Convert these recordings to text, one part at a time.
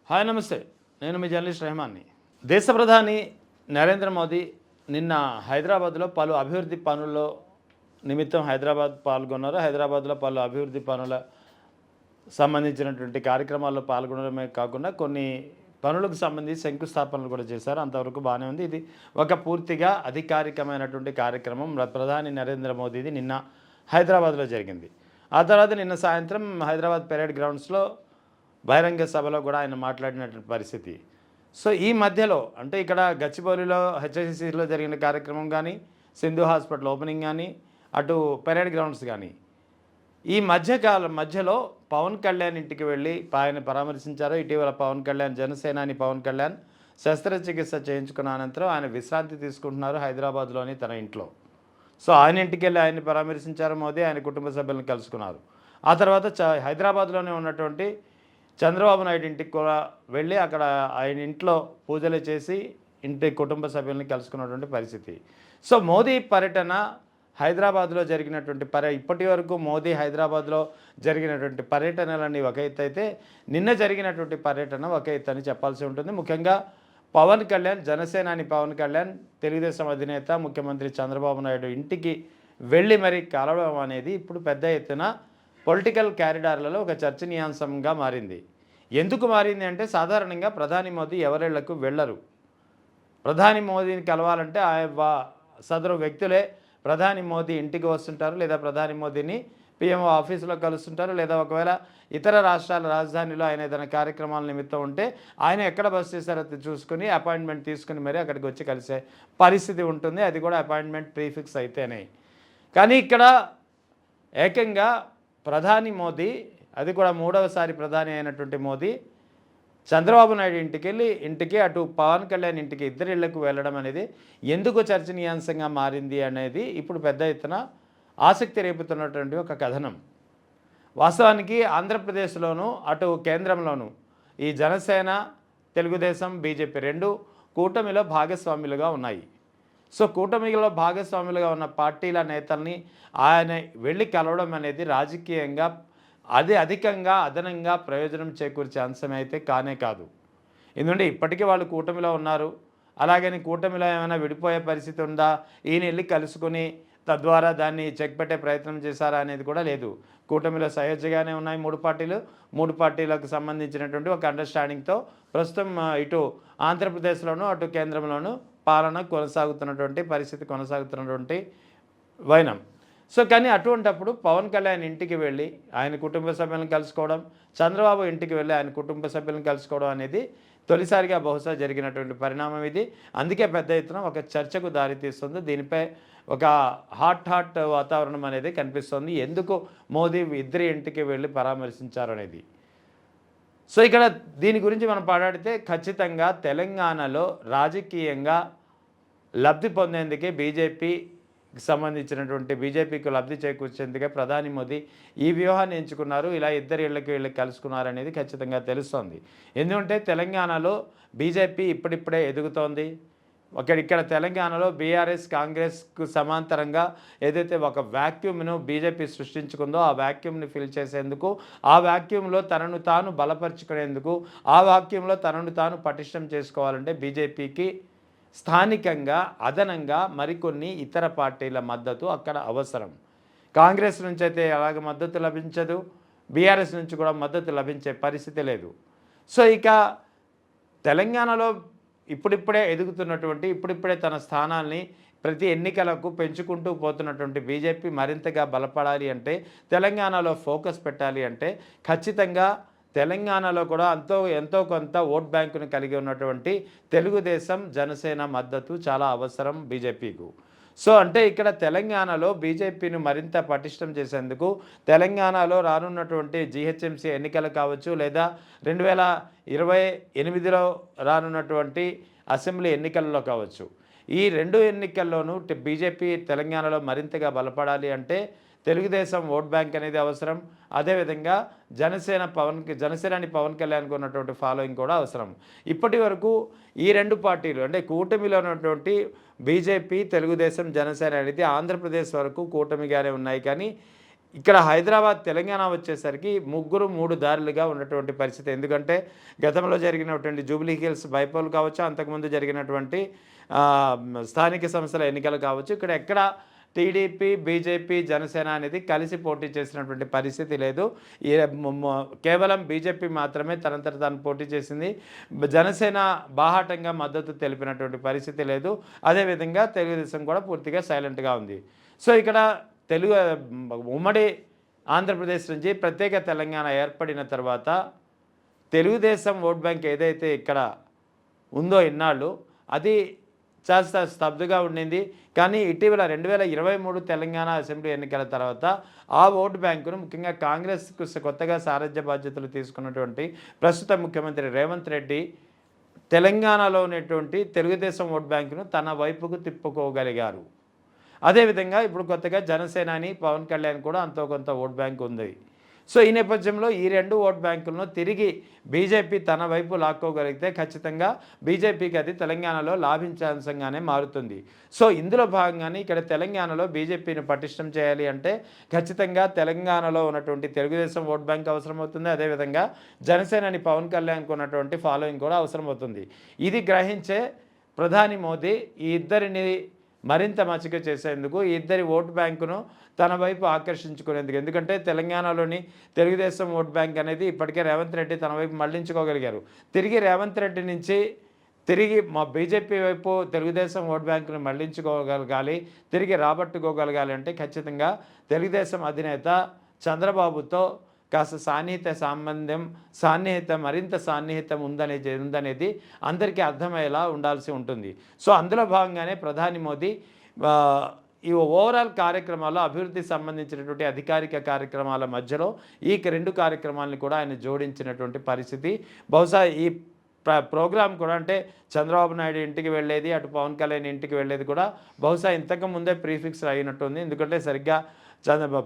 Hi నమస్తే. నేను మీ journalist రెహమాన్ని. దేశ ప్రధాని నరేంద్ర మోదీ నిన్న హైదరాబాద్లో పలు అభివృద్ధి పనుల్లో నిమిత్తం హైదరాబాద్ పాల్గొన్నారు. హైదరాబాద్లో పలు అభివృద్ధి పనుల సంబంధించినటువంటి కార్యక్రమాల్లో పాల్గొనడమే కాకుండా కొన్ని పనులకు సంబంధించి శంకుస్థాపనలు కూడా చేశారు. అంతవరకు బాగానే ఉంది. ఇది ఒక పూర్తిగా అధికారికమైనటువంటి కార్యక్రమం ప్రధాని నరేంద్ర మోదీది నిన్న హైదరాబాద్లో జరిగింది. ఆ తర్వాత నిన్న సాయంత్రం హైదరాబాద్ పెరేడ్ గ్రౌండ్స్లో బహిరంగ సభలో కూడా ఆయన మాట్లాడినటువంటి పరిస్థితి. సో ఈ మధ్యలో అంటే ఇక్కడ గచ్చిబౌలిలో హెచ్ఐసిసిలో జరిగిన కార్యక్రమం కానీ, సింధు హాస్పిటల్ ఓపెనింగ్ కానీ, అటు పెరేడ్ గ్రౌండ్స్ కానీ, ఈ మధ్యలో పవన్ కళ్యాణ్ ఇంటికి వెళ్ళి ఆయన పరామర్శించారు. ఇటీవల పవన్ కళ్యాణ్ జనసేనాని పవన్ కళ్యాణ్ శస్త్రచికిత్స చేయించుకున్న అనంతరం ఆయన విశ్రాంతి తీసుకుంటున్నారు హైదరాబాద్లోని తన ఇంట్లో. సో ఆయన ఇంటికి వెళ్ళి ఆయన్ని పరామర్శించారు మోదీ. ఆయన కుటుంబ సభ్యులను కలుసుకున్నారు. ఆ తర్వాత హైదరాబాద్లోనే ఉన్నటువంటి చంద్రబాబు నాయుడు ఇంటికి కూడా వెళ్ళి అక్కడ ఆయన ఇంట్లో పూజలు చేసి ఇంటి కుటుంబ సభ్యుల్ని కలుసుకున్నటువంటి పరిస్థితి. సో మోదీ పర్యటన హైదరాబాద్లో జరిగినటువంటి ఇప్పటి వరకు మోదీ హైదరాబాద్లో జరిగినటువంటి పర్యటనలన్నీ ఒక ఎత్తు అయితే నిన్న జరిగినటువంటి పర్యటన ఒక ఎత్తు అని చెప్పాల్సి ఉంటుంది. ముఖ్యంగా పవన్ కళ్యాణ్, జనసేనాని పవన్ కళ్యాణ్, తెలుగుదేశం అధినేత ముఖ్యమంత్రి చంద్రబాబు నాయుడు ఇంటికి వెళ్ళి మరీ కలవడం అనేది ఇప్పుడు పెద్ద ఎత్తున పొలిటికల్ క్యారిడార్లలో ఒక చర్చనీయాంశంగా మారింది. ఎందుకు మారింది అంటే సాధారణంగా ప్రధాని మోదీ ఎవరిళ్లకు వెళ్ళరు. ప్రధాని మోదీని కలవాలంటే సదరు వ్యక్తులే ప్రధాని మోదీ ఇంటికి వస్తుంటారు, లేదా ప్రధాని మోదీని పిఎంఓ ఆఫీసులో కలుస్తుంటారు, లేదా ఒకవేళ ఇతర రాష్ట్రాల రాజధానిలో ఆయన ఏదైనా కార్యక్రమాల నిమిత్తం ఉంటే ఆయన ఎక్కడ బస్ చేశారో చూసుకుని అపాయింట్మెంట్ తీసుకుని మరీ అక్కడికి వచ్చి కలిసే పరిస్థితి ఉంటుంది. అది కూడా అపాయింట్మెంట్ ప్రీఫిక్స్ అయితేనే. కానీ ఇక్కడ ఏకంగా ప్రధాని మోదీ, అది కూడా మూడవసారి ప్రధాని అయినటువంటి మోదీ చంద్రబాబు నాయుడు ఇంటికి అటు పవన్ కళ్యాణ్ ఇంటికి ఇద్దరి ఇళ్లకు వెళ్ళడం అనేది ఎందుకు చర్చనీయాంశంగా మారింది అనేది ఇప్పుడు పెద్ద ఎత్తున ఆసక్తి రేపుతున్నటువంటి ఒక కథనం. వాస్తవానికి ఆంధ్రప్రదేశ్లోనూ అటు కేంద్రంలోనూ ఈ జనసేన, తెలుగుదేశం, బీజేపీ రెండు కూటమిలో భాగస్వాములుగా ఉన్నాయి. సో కూటమిలో భాగస్వాములుగా ఉన్న పార్టీల నేతల్ని ఆయన వెళ్ళి కలవడం అనేది రాజకీయంగా అధికంగా అదనంగా ప్రయోజనం చేకూర్చే అంశం అయితే కానే కాదు. ఎందుకంటే ఇప్పటికీ వాళ్ళు కూటమిలో ఉన్నారు. అలాగని కూటమిలో ఏమైనా విడిపోయే పరిస్థితి ఉందా, ఈయన వెళ్ళి కలుసుకుని తద్వారా దాన్ని చెక్ పెట్టే ప్రయత్నం చేశారా అనేది కూడా లేదు. కూటమిలో సహజగానే ఉన్నాయి మూడు పార్టీలకు సంబంధించినటువంటి ఒక అండర్స్టాండింగ్తో ప్రస్తుతం ఇటు ఆంధ్రప్రదేశ్లోనూ అటు కేంద్రంలోనూ పాలన కొనసాగుతున్నటువంటి పరిస్థితి కొనసాగుతున్నటువంటి వైనం. సో కానీ అటువంటప్పుడు పవన్ కళ్యాణ్ ఇంటికి వెళ్ళి ఆయన కుటుంబ సభ్యులను కలుసుకోవడం, చంద్రబాబు ఇంటికి వెళ్ళి ఆయన కుటుంబ సభ్యులను కలుసుకోవడం అనేది తొలిసారిగా బహుశా జరిగినటువంటి పరిణామం ఇది. అందుకే పెద్ద ఎత్తున ఒక చర్చకు దారితీస్తుంది. దీనిపై ఒక హాట్ వాతావరణం అనేది కనిపిస్తుంది. ఎందుకు మోదీ ఇద్దరి ఇంటికి వెళ్ళి పరామర్శించారు అనేది. సో ఇక్కడ దీని గురించి మనం మాట్లాడితే ఖచ్చితంగా తెలంగాణలో రాజకీయంగా లబ్ధి పొందేందుకే బీజేపీకి లబ్ధి చేకూర్చేందుకే ప్రధాని మోదీ ఈ వ్యూహాన్ని ఎంచుకున్నారు. ఇలా ఇద్దరు ఇళ్ళకి వెళ్ళి కలుసుకున్నారు అనేది ఖచ్చితంగా తెలుస్తోంది. ఎందుకంటే తెలంగాణలో బీజేపీ ఇప్పుడిప్పుడే ఎదుగుతోంది. ఇక్కడ తెలంగాణలో బీఆర్ఎస్, కాంగ్రెస్కు సమాంతరంగా ఏదైతే ఒక వ్యాక్యూమ్ను బీజేపీ సృష్టించుకుందో ఆ వ్యాక్యూమ్ని ఫిల్ చేసేందుకు, ఆ వ్యాక్యూమ్లో తనను తాను బలపరుచుకునేందుకు, ఆ వ్యాక్యూమ్లో తనను తాను పటిష్టం చేసుకోవాలంటే బీజేపీకి స్థానికంగా అదనంగా మరికొన్ని ఇతర పార్టీల మద్దతు అక్కడ అవసరం. కాంగ్రెస్ నుంచి అయితే అలాగ మద్దతు లభించదు, బీఆర్ఎస్ నుంచి కూడా మద్దతు లభించే పరిస్థితి లేదు. సో ఇక తెలంగాణలో ఇప్పుడిప్పుడే తన స్థానాల్ని ప్రతి ఎన్నికలకు పెంచుకుంటూ పోతున్నటువంటి బీజేపీ మరింతగా బలపడాలి అంటే, తెలంగాణలో ఫోకస్ పెట్టాలి అంటే ఖచ్చితంగా తెలంగాణలో కూడా ఎంతో కొంత ఓట్ బ్యాంకును కలిగి ఉన్నటువంటి తెలుగుదేశం, జనసేన మద్దతు చాలా అవసరం బీజేపీకు. సో అంటే ఇక్కడ తెలంగాణలో బీజేపీని మరింత పటిష్టం చేసేందుకు తెలంగాణలో రానున్నటువంటి జీహెచ్ఎంసీ ఎన్నికలు కావచ్చు, లేదా 2028లో రానున్నటువంటి అసెంబ్లీ ఎన్నికల్లో కావచ్చు, ఈ రెండు ఎన్నికల్లోనూ బీజేపీ తెలంగాణలో మరింతగా బలపడాలి అంటే తెలుగుదేశం ఓట్ బ్యాంక్ అనేది అవసరం. అదేవిధంగా జనసేనాని పవన్ కళ్యాణ్కి ఉన్నటువంటి ఫాలోయింగ్ కూడా అవసరం. ఇప్పటి వరకు ఈ రెండు పార్టీలు అంటే కూటమిలో ఉన్నటువంటి బీజేపీ, తెలుగుదేశం, జనసేన అనేది ఆంధ్రప్రదేశ్ వరకు కూటమిగానే ఉన్నాయి. కానీ ఇక్కడ హైదరాబాద్, తెలంగాణ వచ్చేసరికి ముగ్గురు 3 దారులుగా ఉన్నటువంటి పరిస్థితి. ఎందుకంటే గతంలో జరిగినటువంటి జూబ్లీ హిల్స్ బైపోల్ కావచ్చు, అంతకుముందు జరిగినటువంటి స్థానిక సంస్థల ఎన్నికలు కావచ్చు. ఇక్కడ ఎక్కడ టీడీపీ, బీజేపీ, జనసేన అనేది కలిసి పోటీ చేసినటువంటి పరిస్థితి లేదు. ఈ కేవలం బీజేపీ మాత్రమే తనంతట తాను పోటీ చేసింది. జనసేన బాహాటంగా మద్దతు తెలిపినటువంటి పరిస్థితి లేదు. అదేవిధంగా తెలుగుదేశం కూడా పూర్తిగా సైలెంట్గా ఉంది. సో ఇక్కడ ఉమ్మడి ఆంధ్రప్రదేశ్ నుంచి ప్రత్యేక తెలంగాణ ఏర్పడిన తర్వాత తెలుగుదేశం ఓట్ బ్యాంక్ ఏదైతే ఇక్కడ ఉందో ఇన్నాళ్ళు అది చాలా స్తబ్దుగా ఉండింది. కానీ ఇటీవల 2023 తెలంగాణ అసెంబ్లీ ఎన్నికల తర్వాత ఆ ఓటు బ్యాంకును ముఖ్యంగా కాంగ్రెస్కు కొత్తగా సారథ్య బాధ్యతలు తీసుకున్నటువంటి ప్రస్తుత ముఖ్యమంత్రి రేవంత్ రెడ్డి తెలంగాణలో ఉన్నటువంటి తెలుగుదేశం ఓట్ బ్యాంకును తన వైపుకు తిప్పుకోగలిగారు. అదేవిధంగా ఇప్పుడు కొత్తగా జనసేనాని పవన్ కళ్యాణ్ కూడా అంతో కొంత ఓట్ బ్యాంక్ ఉంది. సో ఈ నేపథ్యంలో ఈ 2 ఓట్ బ్యాంకులను తిరిగి బీజేపీ తన వైపు లాక్కోగలిగితే ఖచ్చితంగా బీజేపీకి అది తెలంగాణలో లాభించే అంశంగానే మారుతుంది. సో ఇందులో భాగంగానే ఇక్కడ తెలంగాణలో బీజేపీని పటిష్టం చేయాలి అంటే ఖచ్చితంగా తెలంగాణలో ఉన్నటువంటి తెలుగుదేశం ఓట్ బ్యాంక్ అవసరమవుతుంది. అదేవిధంగా జనసేనని పవన్ కళ్యాణ్కి ఉన్నటువంటి ఫాలోయింగ్ కూడా అవసరమవుతుంది. ఇది గ్రహించే ప్రధాని మోదీ ఈ ఇద్దరిని మరింత మచ్చిక చేసేందుకు ఈ ఇద్దరి ఓటు బ్యాంకును తన వైపు ఆకర్షించుకునేందుకు, ఎందుకంటే తెలంగాణలోని తెలుగుదేశం ఓట్ బ్యాంక్ అనేది ఇప్పటికే రేవంత్ రెడ్డి తన వైపు మళ్లించుకోగలిగారు. తిరిగి రేవంత్ రెడ్డి నుంచి తిరిగి మా బీజేపీ వైపు తెలుగుదేశం ఓట్ బ్యాంకును మళ్లించుకోగలగాలి, తిరిగి రాబట్టుకోగలగాలి అంటే ఖచ్చితంగా తెలుగుదేశం అధినేత చంద్రబాబుతో కాస్త మరింత సాన్నిహితం ఉందనేది అందరికీ అర్థమయ్యేలా ఉండాల్సి ఉంటుంది. సో అందులో భాగంగానే ప్రధాని మోదీ ఈ ఓవరాల్ కార్యక్రమాల్లో అభివృద్ధికి సంబంధించినటువంటి అధికారిక కార్యక్రమాల మధ్యలో ఈ 2 కార్యక్రమాలను కూడా ఆయన జోడించినటువంటి పరిస్థితి. బహుశా ఈ ప్రోగ్రాం కూడా అంటే చంద్రబాబు నాయుడు ఇంటికి వెళ్ళేది, అటు పవన్ కళ్యాణ్ ఇంటికి వెళ్ళేది కూడా బహుశా ఇంతకు ముందే ప్రీఫిక్స్ అయినట్టుంది. ఎందుకంటే సరిగ్గా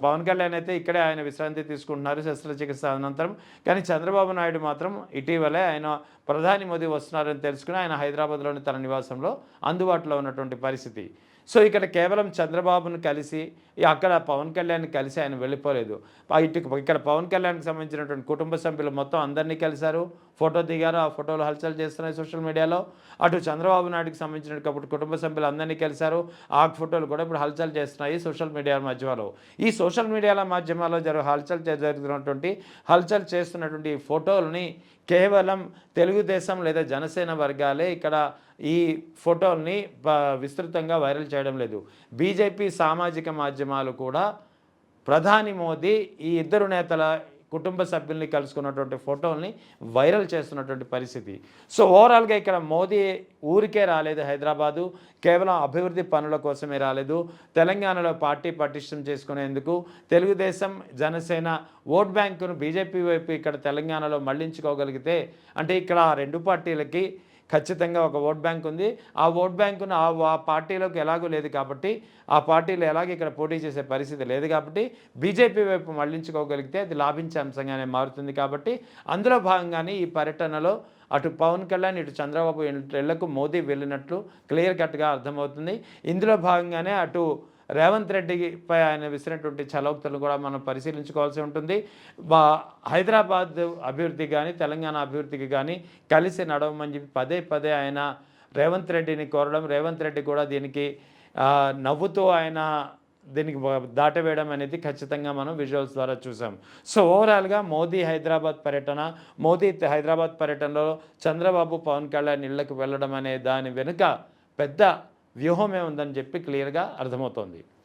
పవన్ కళ్యాణ్ అయితే ఇక్కడే ఆయన విశ్రాంతి తీసుకుంటున్నారు శస్త్రచికిత్స అనంతరం. కానీ చంద్రబాబు నాయుడు మాత్రం ఇటీవలే ఆయన ప్రధాని మోదీ వస్తున్నారని తెలుసుకుని ఆయన హైదరాబాద్లోని తన నివాసంలో అందుబాటులో ఉన్నటువంటి పరిస్థితి. సో ఇక్కడ కేవలం చంద్రబాబును కలిసి అక్కడ పవన్ కళ్యాణ్ని కలిసి ఆయన వెళ్ళిపోలేదు. ఇక్కడ పవన్ కళ్యాణ్కి సంబంధించినటువంటి కుటుంబ సభ్యులు మొత్తం అందరినీ కలిశారు, ఫోటో దిగారు. ఆ ఫోటోలు హల్చల్ చేస్తున్నాయి సోషల్ మీడియాలో. అటు చంద్రబాబు నాయుడుకి సంబంధించినటువంటి కుటుంబ సభ్యులు అందరినీ కలిశారు. ఆ ఫోటోలు కూడా ఇప్పుడు హల్చల్ చేస్తున్నాయి సోషల్ మీడియా మాధ్యమాల్లో. ఈ సోషల్ మీడియాల మాధ్యమాల్లో హల్చల్ చేస్తున్నటువంటి ఫోటోలని కేవలం తెలుగుదేశం లేదా జనసేన వర్గాలే ఇక్కడ ఈ ఫోటోల్ని విస్తృతంగా వైరల్ చేయడం లేదు. బీజేపీ సామాజిక మాధ్యమాలు కూడా ప్రధాని మోదీ ఈ ఇద్దరు నేతల కుటుంబ సభ్యుల్ని కలుసుకున్నటువంటి ఫోటోల్ని వైరల్ చేస్తున్నటువంటి పరిస్థితి. సో ఓవరాల్గా ఇక్కడ మోదీ ఊరికే రాలేదు హైదరాబాదు, కేవలం అభివృద్ధి పనుల కోసమే రాలేదు. తెలంగాణలో పార్టీ పటిష్టం చేసుకునేందుకు తెలుగుదేశం, జనసేన ఓట్ బ్యాంకును బీజేపీ వైపు ఇక్కడ తెలంగాణలో మళ్లించుకోగలిగితే అంటే ఇక్కడ 2 పార్టీలకి ఖచ్చితంగా ఒక ఓట్ బ్యాంక్ ఉంది. ఆ ఓట్ బ్యాంకును ఆ పార్టీలోకి ఎలాగూ లేదు కాబట్టి, ఆ పార్టీలు ఎలాగో ఇక్కడ పోటీ చేసే పరిస్థితి లేదు కాబట్టి బీజేపీ వైపు మళ్లించుకోగలిగితే అది లాభించే అంశంగానే మారుతుంది. కాబట్టి అందులో భాగంగానే ఈ పర్యటనలో అటు పవన్ కళ్యాణ్, ఇటు చంద్రబాబు ఇళ్లకు మోదీ వెళ్ళినట్లు క్లియర్ కట్గా అర్థమవుతుంది. ఇందులో భాగంగానే అటు రేవంత్ రెడ్డిపై ఆయన విసిరినటువంటి చలోక్తులను కూడా మనం పరిశీలించుకోవాల్సి ఉంటుంది. హైదరాబాద్ అభివృద్ధి కానీ తెలంగాణ అభివృద్ధికి కానీ కలిసి నడవమని చెప్పి పదే ఆయన రేవంత్ రెడ్డిని కోరడం, రేవంత్ రెడ్డి కూడా దీనికి నవ్వుతూ ఆయన దీనికి దాటవేయడం అనేది ఖచ్చితంగా మనం విజువల్స్ ద్వారా చూసాం. సో ఓవరాల్గా మోదీ హైదరాబాద్ పర్యటనలో చంద్రబాబు, పవన్ కళ్యాణ్ ఇళ్లకు వెళ్ళడం అనే దాని వెనుక పెద్ద వ్యూహమే ఉందని చెప్పి క్లియర్గా అర్థమవుతోంది.